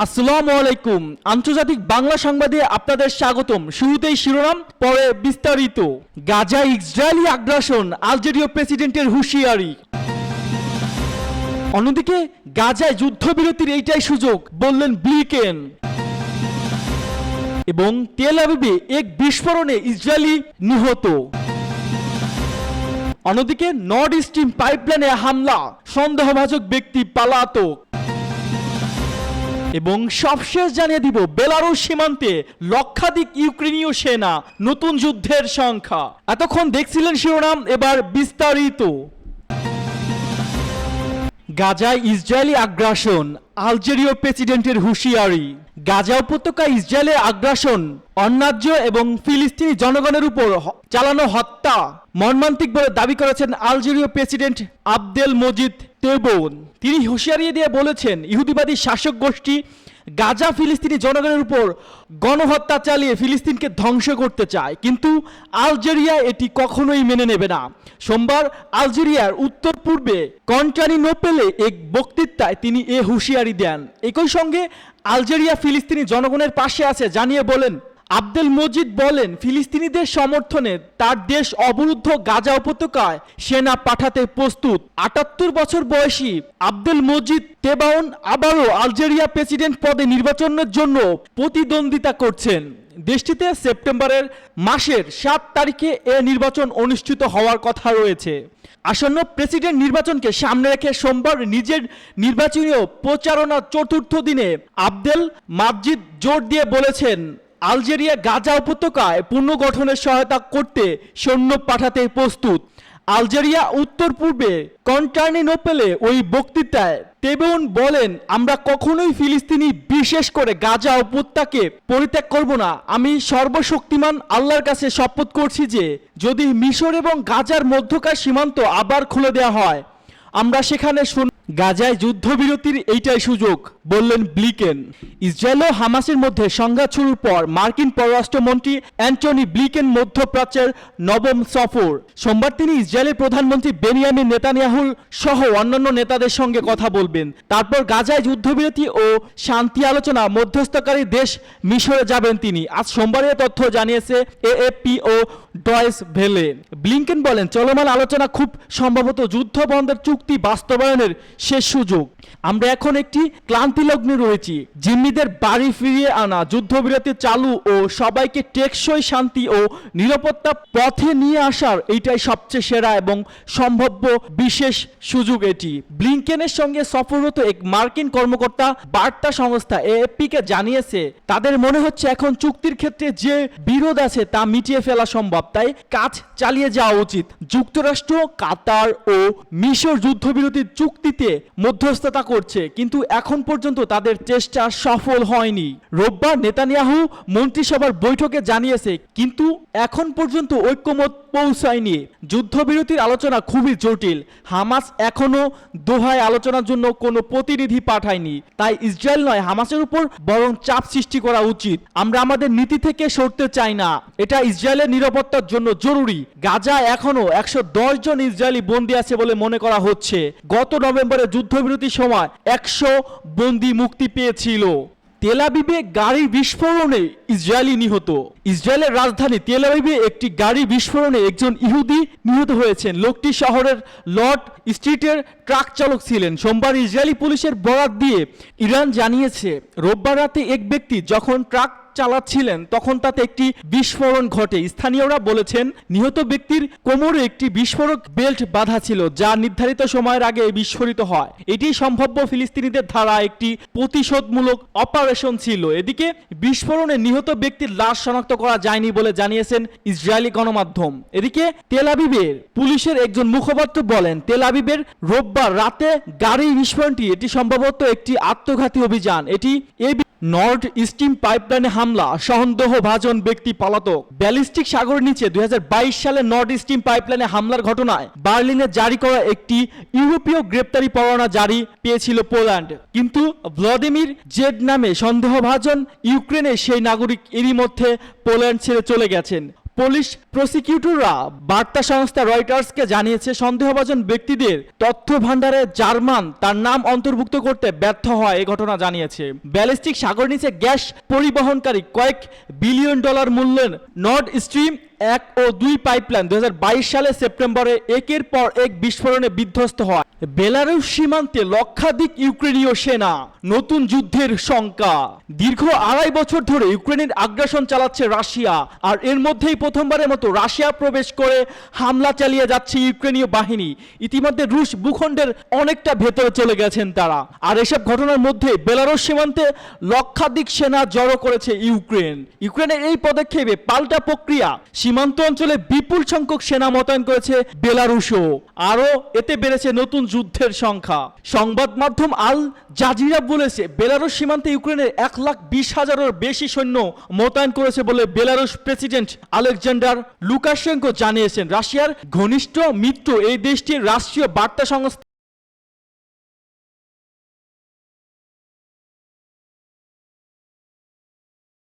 আসসালামু আলাইকুম। আন্তর্জাতিক বাংলা সংবাদে আপনাদের স্বাগতম। শুরুতেই শিরোনাম, পরে বিস্তারিত। গাজায় ইসরায়েলি আগ্রাসন, আলজেরীয় প্রেসিডেন্টের হুঁশিয়ারি। অন্যদিকে গাজায় যুদ্ধবিরতির এইটাই সুযোগ বললেন ব্লিকেন। এবং তেল আবিবে এক বিস্ফোরণে ইসরায়েলি নিহত। অন্যদিকে নর্থ স্ট্রিম পাইপলাইনে হামলা, সন্দেহভাজন ব্যক্তি পলাতক। এবং সবশেষ জানিয়ে দিব, বেলারুশ সীমান্তে লক্ষাধিক ইউক্রেনীয় সেনা, নতুন যুদ্ধের সংখ্যা। এতক্ষণ দেখছিলেন শিরোনাম, এবার বিস্তারিত। গাজায় ইসরায়েলি আগ্রাসন, আলজেরীয় প্রেসিডেন্টের হুঁশিয়ারি। গাজা উপত্যকায় ইসরায়েলের আগ্রাসন, অন্যায্য এবং ফিলিস্তিনি জনগণের উপর চালানো হত্যা মর্মান্তিক বলে দাবি করেছেন আলজেরীয় প্রেসিডেন্ট আবদেল মজিদ তেবুন। তিনি হুঁশিয়ারি দিয়ে বলেছেন, ইহুদিবাদী শাসক গোষ্ঠী গাজা ফিলিস্তিনি জনগণের উপর গণহত্যা চালিয়ে ফিলিস্তিনকে ধ্বংস করতে চায়, কিন্তু আলজেরিয়া এটি কখনোই মেনে নেবে না। সোমবার আলজেরিয়ার উত্তর পূর্বে কনস্টান্টিনোপেলে এক বক্তৃতায় তিনি এ হুঁশিয়ারি দেন। একই সঙ্গে আলজেরিয়া ফিলিস্তিনি জনগণের পাশে আছে জানিয়ে বলেন, আবদেল মজিদ বলেন, ফিলিস্তিনিদের সমর্থনে তার দেশ অবরুদ্ধ গাজা উপত্যকায় সেনা পাঠাতে প্রস্তুত। ৭৮ বছর বয়সী আবদেল মজিদ তেবাউন আবারও আলজেরিয়া প্রেসিডেন্ট পদে নির্বাচনের জন্য প্রতিদ্বন্দ্বিতা করছেন। দেশটিতে সেপ্টেম্বরের মাসের ৭ তারিখে এ নির্বাচন অনুষ্ঠিত হওয়ার কথা রয়েছে। আসন্ন প্রেসিডেন্ট নির্বাচনকে সামনে রেখে সোমবার নিজের নির্বাচনী প্রচারণার চতুর্থ দিনে আবদেল মজিদ জোর দিয়ে বলেছেন, আলজেরিয়া গাজা উপত্যকায় পুনর্গঠনের সহায়তা করতে সৈন্য পাঠাতে প্রস্তুত। আলজেরিয়া উত্তর পূর্বে কনস্টান্টিনোপেলে ওই বক্তৃতায় তেবুন বলেন, আমরা কখনোই ফিলিস্তিনি বিশেষ করে গাজা উপত্যকাকে পরিত্যাগ করব না। আমি সর্বশক্তিমান আল্লাহর কাছে শপথ করছি যে যদি মিশর এবং গাজার মধ্যকার সীমান্ত আবার খুলে দেওয়া হয়, আমরা সেখানে গাজায় যুদ্ধবিরতির এইটাই সুযোগ বললেন ব্লিকেন। ইসরায়েল ও হামাসের মধ্যে সংঘাত শুরুর পর মার্কিন পররাষ্ট্রমন্ত্রী অ্যান্টনি ব্লিকেন মধ্যপ্রাচ্যের নবম সফর। সোমবার তিনি ইসরায়েলের প্রধানমন্ত্রী বেনিয়ামিন নেতানিয়াহুর সহ অন্যান্য নেতাদের সঙ্গে কথা বলবেন। তারপর গাজায় যুদ্ধবিরতি ও শান্তি আলোচনা মধ্যস্থকারী দেশ মিশরে যাবেন তিনি। আজ সোমবারের তথ্য জানিয়েছে এএফপি ও ডয়েস ভেলে। ব্লিকেন বলেন, চলমান আলোচনা খুব সম্ভবত যুদ্ধ বন্ধের চুক্তি বাস্তবায়নের শেষ সুযোগ। আমরা এখন একটি ক্লান্তিলগ্নে রয়েছি। জিম্মিদের বাড়ি ফিরিয়ে আনা, যুদ্ধবিরতি চালু ও সবাইকে টেকসই শান্তি ও নিরাপত্তা পথে নিয়ে আসার এইটাই সবচেয়ে সেরা এবং সম্ভাব্য বিশেষ সুযোগ এটি। ব্লিকেনের সঙ্গে সফররত এক মার্কিন কর্মকর্তা বার্তা সংস্থা এএফপিকে জানিয়েছে, তাদের মনে হচ্ছে এখন চুক্তির ক্ষেত্রে যে বিরোধ আছে তা মিটিয়ে ফেলা সম্ভব, তাই কাজ চালিয়ে যাওয়া উচিত। যুক্তরাষ্ট্র, কাতার ও মিশর যুদ্ধবিরতির চুক্তিতে মধ্যস্থতা করছে, কিন্তু এখন পর্যন্ত তাদের চেষ্টা সফল হয়নি। রোববার নেতানিয়াহু মন্ত্রিসভার বৈঠকে জানিয়েছে, কিন্তু এখন পর্যন্ত ঐক্যমত পৌঁছায়নি। যুদ্ধবিরতির আলোচনা খুবই জটিল। হামাস এখনো দোহায় আলোচনার জন্য কোনো প্রতিনিধি পাঠায়নি, তাই ইসরায়েল নয় হামাসের উপর বরং চাপ সৃষ্টি করা উচিত। আমরা আমাদের নীতি থেকে সরতে চাই না, এটা ইসরায়েলের নিরাপত্তার জন্য জরুরি। গাজা এখনো ১১০ জন ইসরায়েলি বন্দী আছে বলে মনে করা হচ্ছে। গত নভেম্বরে যুদ্ধবিরতির সময় ১০০ বন্দী মুক্তি পেয়েছিল। তেল আবিবে গাড়ি বিস্ফোরণে ইসরায়েলি নিহত। ইসরায়েলের রাজধানী তেল আবিবে একটি গাড়ি বিস্ফোরণে একজন ইহুদি নিহত হয়েছেন। লোকটি শহরের লর্ড স্ট্রিটের ট্রাক চালক ছিলেন। সোমবার ইসরায়েলি পুলিশের বরাত দিয়ে ইরান জানিয়েছে, রোববার রাতে এক ব্যক্তি যখন ট্রাক চালাচ্ছিলেন তখন তাতে একটি বিস্ফোরণ ঘটে। স্থানীয়রা বলেছেন, নিহত ব্যক্তির কোমরে একটি বিস্ফোরক বেল্ট বাঁধা ছিল, যা নির্ধারিত সময়ের আগে বিস্ফোরিত হয়। এটি সম্ভাব্য ফিলিস্তিনিদের দ্বারা একটি প্রতিশোধমূলক অপারেশন ছিল। এদিকে বিস্ফোরণে নিহত ব্যক্তির লাশ শনাক্ত করা যায়নি বলে জানিয়েছেন ইসরায়েলি গণমাধ্যম। এদিকে তেল আবিবের পুলিশের একজন মুখপাত্র বলেন, তেল আবিবের রোববার রাতে গাড়ি বিস্ফোরণটি এটি সম্ভবত একটি আত্মঘাতী অভিযান। এটি নর্থ স্ট্রিম পাইপলাইনে হামলা, সন্দেহভাজন ব্যক্তি পলাতক। ব্যালিস্টিক সাগরের নিচে ২০২২ সালে নর্থ স্ট্রিম পাইপলাইনে হামলার ঘটনায় বার্লিনে জারি করা একটি ইউরোপীয় গ্রেপ্তারি পরোয়ানা জারি পেয়েছিল পোল্যান্ড, কিন্তু ভ্লাদিমির জেড নামে সন্দেহভাজন ইউক্রেনের সেই নাগরিক এরই মধ্যে পোল্যান্ড ছেড়ে চলে গেছেন। পুলিশ প্রসিকিউটররা বার্তা সংস্থা রয়টার্সকে জানিয়েছে সন্দেহভাজন ব্যক্তিদের তথ্য ভান্ডারে জার্মান তার নাম অন্তর্ভুক্ত করতে ব্যর্থ হয় এই ঘটনা জানিয়েছে। ব্যালিস্টিক সাগর নিচে গ্যাস পরিবহনকারী কয়েক বিলিয়ন ডলার মূল্যের নর্ড স্ট্রিম 1 ও 2 পাইপলাইন 2022 সালে সেপ্টেম্বরে একের পর এক বিস্ফোরণে বিধ্বস্ত হয়। বেলারুশ সীমান্তে লক্ষাধিক ইউক্রেনীয় সেনা, নতুন যুদ্ধের শঙ্কা। দীর্ঘ 2.5 বছর ধরে ইউক্রেনের আগ্রাসন চালাচ্ছে রাশিয়া, আর এর মধ্যেই প্রথমবারের মতো রাশিয়া প্রবেশ করে হামলা চালিয়ে যাচ্ছে ইউক্রেনীয় বাহিনী। ইতিমধ্যে রুশ ভূখণ্ডের অনেকটা ভেতরে চলে গেছেন তারা, আর এসব ঘটনার মধ্যে বেলারুশ সীমান্তে লক্ষাধিক সেনা জড়ো করেছে ইউক্রেন। ইউক্রেনের এই পদক্ষেপে পাল্টা প্রক্রিয়া, সীমান্ত অঞ্চলে বিপুল সংখ্যক সেনা মোতায়েন করেছে বেলারুশও। আরও এতে বেড়েছে নতুন যুদ্ধের সংখ্যা। সংবাদ মাধ্যম আল জাজিরা বলেছে বেলারুশ সীমান্তে ইউক্রেনের 1,20,000-এর বেশি সৈন্য মোতায়েন করেছে বলে বেলারুশ প্রেসিডেন্ট আলেকজান্ডার লুকাশেঙ্কো জানিয়েছেন। রাশিয়ার ঘনিষ্ঠ মিত্র এই দেশটির রাষ্ট্রীয় বার্তা সংস্থা